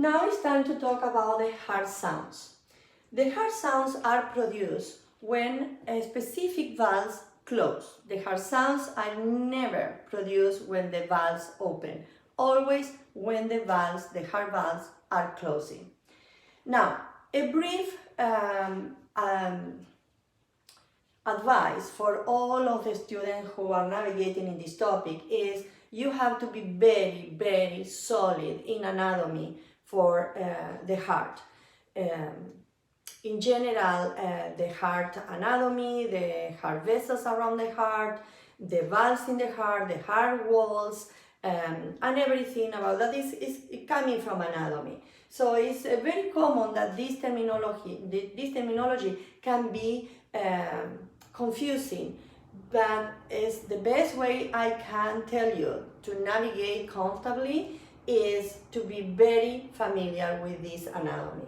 Now it's time to talk about the heart sounds. The heart sounds are produced when a specific valves close. The heart sounds are never produced when the valves open, always when the heart valves are closing. Now, a brief advice for all of the students who are navigating in this topic is you have to be very, very solid in anatomy for the heart. In general, the heart anatomy, the heart vessels around the heart, the valves in the heart walls, and everything about that is coming from anatomy. So it's very common that this terminology can be confusing, but it's the best way I can tell you to navigate comfortably is to be very familiar with this anatomy.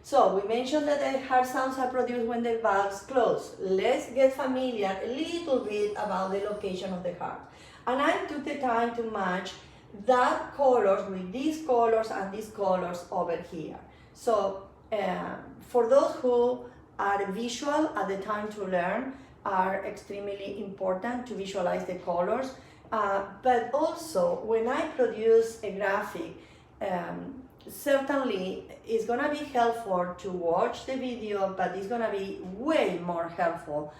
So we mentioned that the heart sounds are produced when the valves close. Let's get familiar a little bit about the location of the heart. And I took the time to match that colors with these colors and these colors over here. So for those who are visual at the time to learn, are extremely important to visualize the colors. But also when I produce a graphic, certainly it's gonna be helpful to watch the video, but it's gonna be way more helpful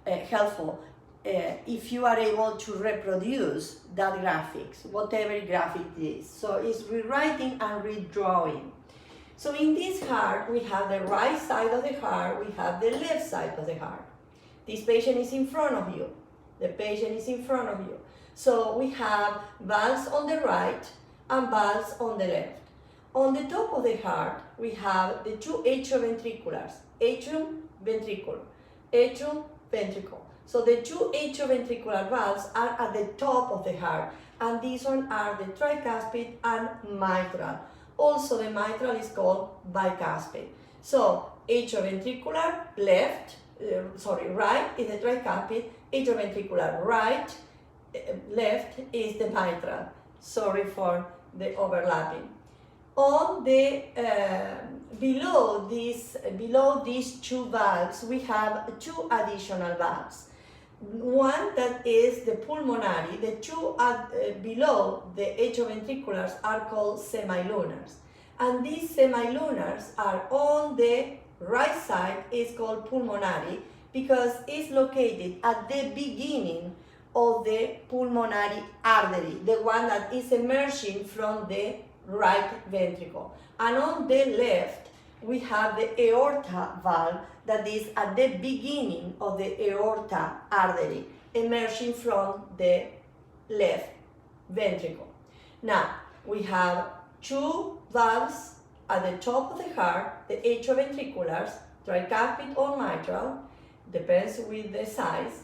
if you are able to reproduce that graphics, whatever graphic it is. So it's rewriting and redrawing. So in this heart, we have the right side of the heart, we have the left side of the heart. This patient is in front of you. The patient is in front of you. So we have valves on the right and valves on the left. On the top of the heart, we have the two atrioventriculars, atrium, ventricle, atrium, ventricle. So the two atrioventricular valves are at the top of the heart, and these one are the tricuspid and mitral. Also, the mitral is called bicuspid. So atrioventricular left, right is the tricuspid, atrioventricular right, left is the mitral. Sorry for the overlapping. On the below these two valves, we have two additional valves. One that is the pulmonary. The two below the atrioventriculars are called semilunars, and these semilunars are on the right side is called pulmonary because it's located at the beginning of the pulmonary artery, the one that is emerging from the right ventricle. And on the left, we have the aorta valve that is at the beginning of the aorta artery, emerging from the left ventricle. Now, we have two valves at the top of the heart, the atrioventriculars, tricuspid or mitral, depends with the size,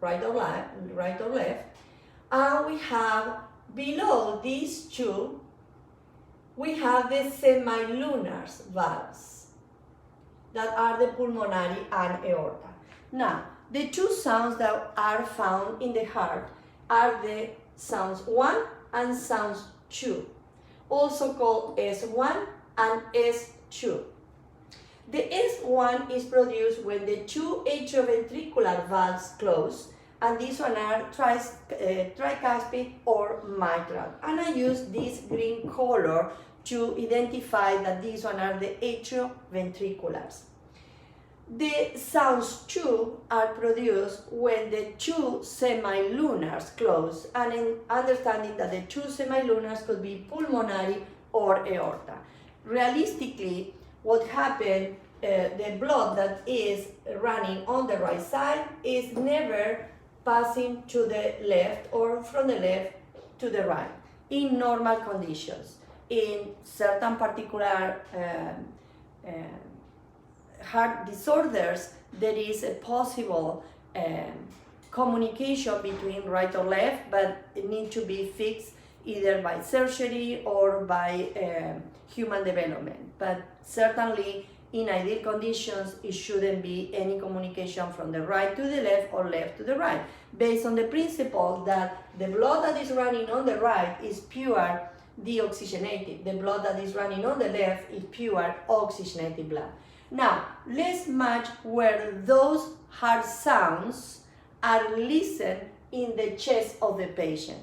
right or left. And we have below these two, we have the semilunars valves that are the pulmonary and aorta. Now, the two sounds that are found in the heart are the sounds 1 and sounds 2, also called S1 and S2. The S1 is produced when the two atrioventricular valves close, and these one are tricuspid or mitral. And I use this green color to identify that these one are the atrioventriculars. The sounds 2 are produced when the two semilunars close, and in understanding that the two semilunars could be pulmonary or aorta. Realistically, what happened, the blood that is running on the right side is never passing to the left or from the left to the right in normal conditions. In certain particular heart disorders, there is a possible communication between right or left, but it needs to be fixed either by surgery or by human development. But certainly in ideal conditions, it shouldn't be any communication from the right to the left or left to the right, based on the principle that the blood that is running on the right is pure deoxygenated. The blood that is running on the left is pure oxygenated blood. Now, let's match where those heart sounds are listened in the chest of the patient.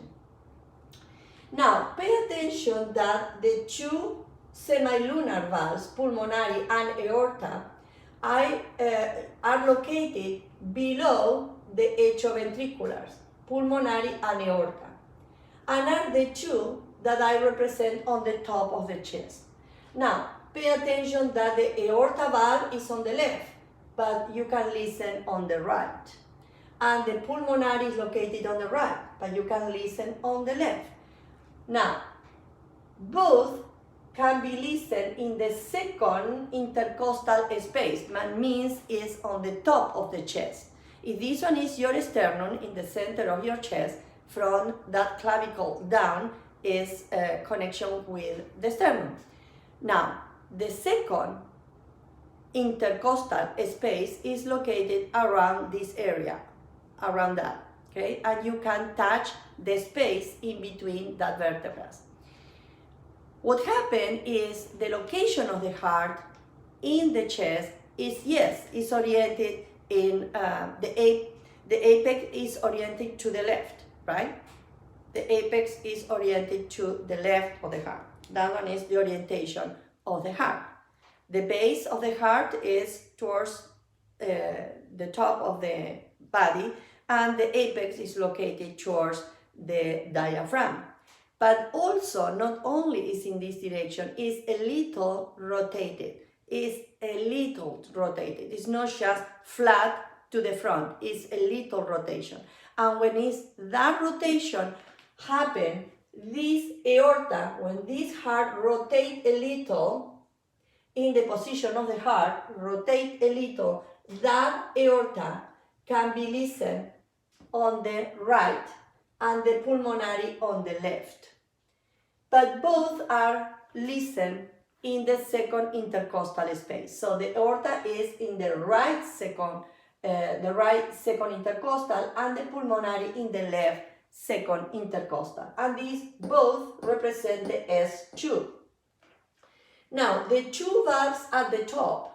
Now, pay attention that the two semilunar valves, pulmonary and aorta, are located below the atrioventriculars, pulmonary and aorta, and are the two that I represent on the top of the chest. Now, pay attention that the aorta valve is on the left, but you can listen on the right. And the pulmonary is located on the right, but you can listen on the left. Now, both can be listened in the second intercostal space, that means is on the top of the chest. If this one is your sternum in the center of your chest, from that clavicle down is a connection with the sternum. Now, the second intercostal space is located around this area, around that, okay? And you can touch the space in between that vertebrae. What happened is the location of the heart in the chest is, yes, is oriented in the apex is oriented to the left, right? The apex is oriented to the left of the heart. That one is the orientation of the heart. The base of the heart is towards the top of the body, and the apex is located towards the diaphragm. But also, not only is in this direction, is a little rotated. It's not just flat to the front, it's a little rotation. And when it's that rotation happen, this aorta, when this heart rotate a little in the position of the heart, rotate a little, that aorta can be listened on the right and the pulmonary on the left. But both are listened in the second intercostal space. So the aorta is in the right second intercostal, and the pulmonary in the left second intercostal. And these both represent the S2. Now, the two valves at the top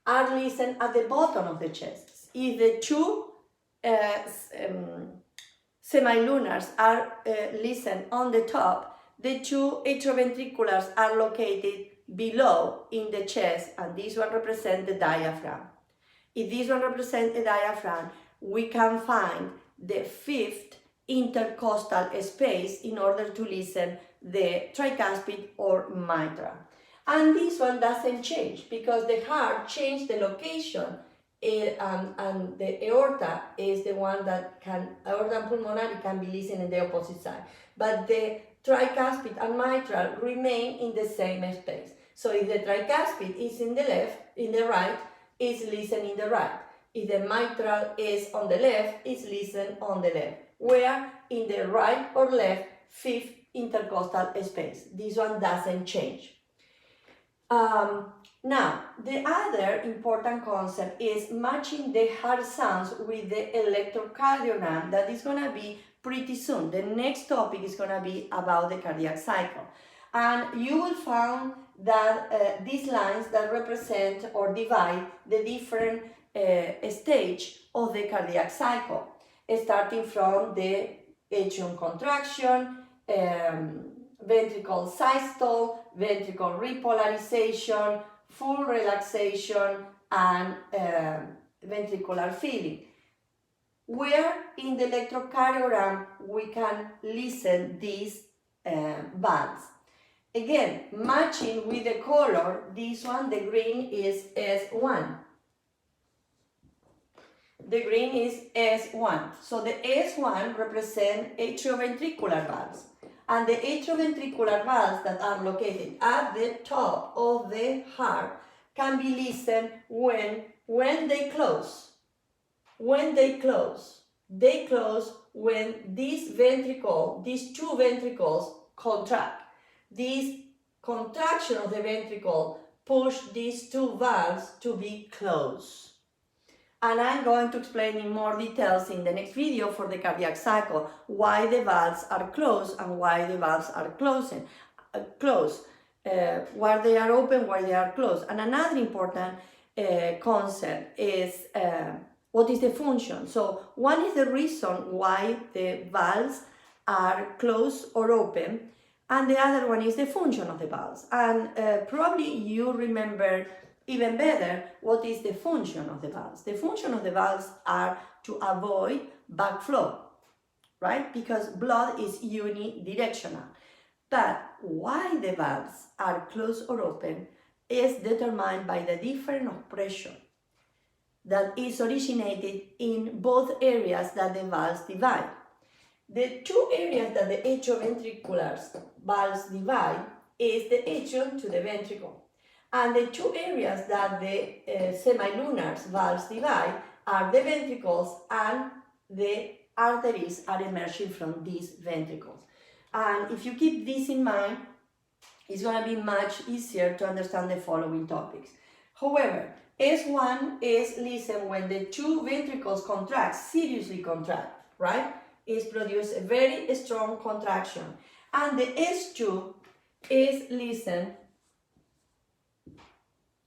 are listened at the bottom of the chest. If the two semilunars are listened on the top, the two atrioventriculars are located below in the chest, and this one represents the diaphragm. If this one represents the diaphragm, we can find the fifth intercostal space in order to listen the tricuspid or mitral. And this one doesn't change because the heart changed the location, and the aorta is the one that aorta and pulmonary can be listened in the opposite side. But the tricuspid and mitral remain in the same space. So if the tricuspid is in the right, is listened in the right. If the mitral is on the left, is listened on the left. Where in the right or left, fifth intercostal space. This one doesn't change. Now, the other important concept is matching the heart sounds with the electrocardiogram. That is going to be pretty soon. The next topic is going to be about the cardiac cycle. And you will find that these lines that represent or divide the different stage of the cardiac cycle, starting from the atrium contraction, ventricle systole, ventricle repolarization, full relaxation, and ventricular filling. Where in the electrocardiogram we can listen these bands. Again, matching with the color, this one, the green is S1. The green is S1. So the S1 represent atrioventricular valves. And the atrioventricular valves that are located at the top of the heart can be listened when they close. When they close when these two ventricles contract. This contraction of the ventricle push these two valves to be closed. And I'm going to explain in more details in the next video for the cardiac cycle why the valves are closed and why the valves are closed, why they are open, why they are closed. And another important concept is what is the function. So one is the reason why the valves are closed or open, and the other one is the function of the valves. And probably you remember even better what is the function of the valves. The function of the valves are to avoid backflow, right? Because blood is unidirectional. But why the valves are closed or open is determined by the difference of pressure that is originated in both areas that the valves divide. The two areas that the atrioventricular valves divide is the atrium to the ventricle. And the two areas that the semilunar valves divide are the ventricles, and the arteries are emerging from these ventricles. And if you keep this in mind, it's going to be much easier to understand the following topics. However, S1 is listen when the two ventricles contract, seriously contract, right? Is produce a very strong contraction. And the S2 is listen.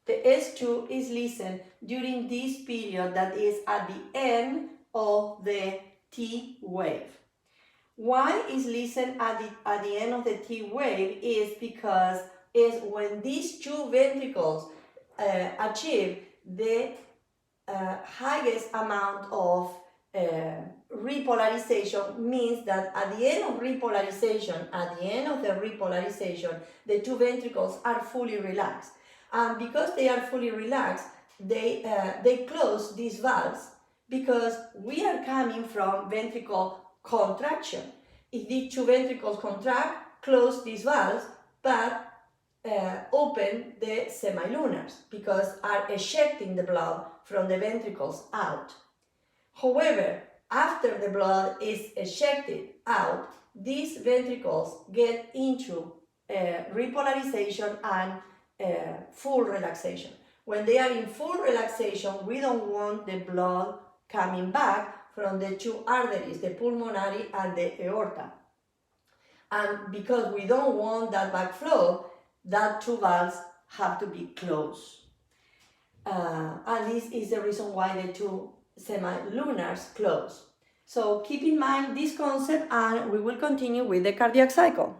The S2 is listen during this period that is at the end of the T wave. Why is listen at the end of the T wave is because is when these two ventricles achieve the highest amount of repolarization, means that at the end of repolarization, the two ventricles are fully relaxed. And because they are fully relaxed, they close these valves because we are coming from ventricle contraction. If these two ventricles contract, close these valves, but open the semilunars because are ejecting the blood from the ventricles out. However, after the blood is ejected out, these ventricles get into repolarization and full relaxation. When they are in full relaxation, we don't want the blood coming back from the two arteries, the pulmonary and the aorta. And because we don't want that backflow, that two valves have to be closed. And this is the reason why the two semilunars close. So keep in mind this concept, and we will continue with the cardiac cycle.